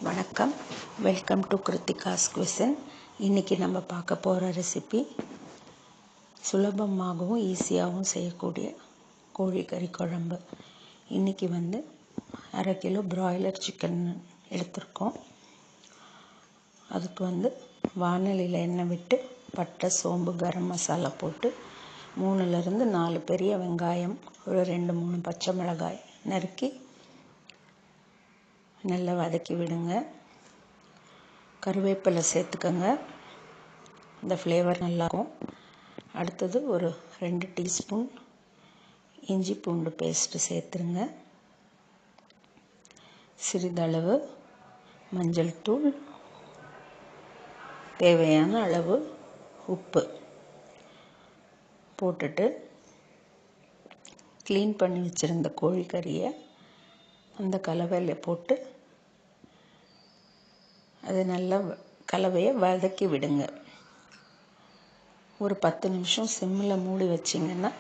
வணக்கம், welcome to Kiruthika's cuisine. இன்றைக்கி நம்ம பார்க்க போகிற ரெசிபி சுலபமாகவும் ஈஸியாகவும் செய்யக்கூடிய கோழிக்கறி குழம்பு. இன்றைக்கி 1/2 கிலோ பிராய்லர் சிக்கன் எடுத்திருக்கோம். அதுக்கு வாணலியில் எண்ணெய் விட்டு பட்டை, சோம்பு, கரம் மசாலா போட்டு 3லிருந்து 4 பெரிய வெங்காயம், ஒரு 2-3 பச்சை மிளகாய் நறுக்கி நல்லா வதக்கி விடுங்க. கருவேப்பிலை சேர்த்துக்கோங்க, இந்த ஃப்ளேவர் நல்லாயிருக்கும். அடுத்தது ஒரு 2 டீஸ்பூன் இஞ்சி பூண்டு பேஸ்ட்டு சேர்த்துருங்க. சிறிதளவு மஞ்சள் தூள், தேவையான அளவு உப்பு போட்டுட்டு க்ளீன் பண்ணி வச்சுருந்த கோழிக்கறியை அந்த கலவையில் போட்டு அது நல்லா கலவையை வதக்கி விடுங்க. ஒரு 10 நிமிஷம் சிம்மில் மூடி வச்சிங்கன்னா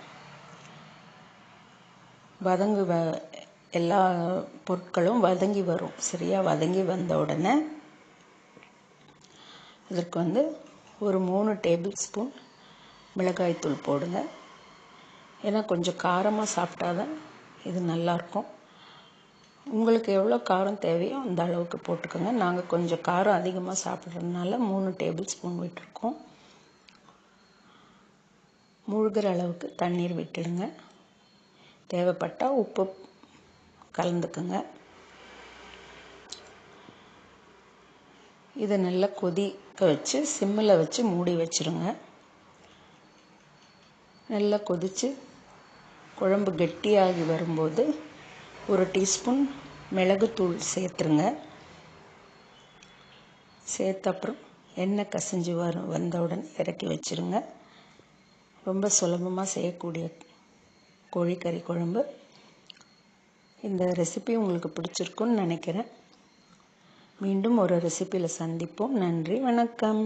எல்லா பொருட்களும் வதங்கி வரும். சரியாக வதங்கி வந்த உடனே இதற்கு ஒரு 3 டேபிள் ஸ்பூன் மிளகாய்த்தூள் போடுங்க. ஏன்னா கொஞ்சம் காரமாக சாப்பிட்டாதான் இது நல்லாயிருக்கும். உங்களுக்கு எவ்வளோ காரம் தேவையோ அந்த அளவுக்கு போட்டுக்கோங்க. நாங்கள் கொஞ்சம் காரம் அதிகமாக சாப்பிட்றதுனால 3 டேபிள் ஸ்பூன் விட்டுருக்கோம். முழுகிற அளவுக்கு தண்ணீர் விட்டுடுங்க. தேவைப்பட்டால் உப்பு கலந்துக்குங்க. இதை நல்லா கொதிக்க வச்சு சிம்மில் வச்சு மூடி வச்சுருங்க. நல்லா கொதித்து குழம்பு கெட்டியாகி வரும்போது ஒரு டீஸ்பூன் மிளகுத்தூள் சேர்த்துருங்க. சேர்த்த அப்புறம் எண்ணெய் கசிஞ்சு வந்தவுடன் இறக்கி வச்சுருங்க. ரொம்ப சுலபமாக செய்யக்கூடிய கோழிக்கறி குழம்பு. இந்த ரெசிபி உங்களுக்கு பிடிச்சிருக்குன்னு நினைக்கிறேன். மீண்டும் ஒரு ரெசிபியில் சந்திப்போம். நன்றி, வணக்கம்.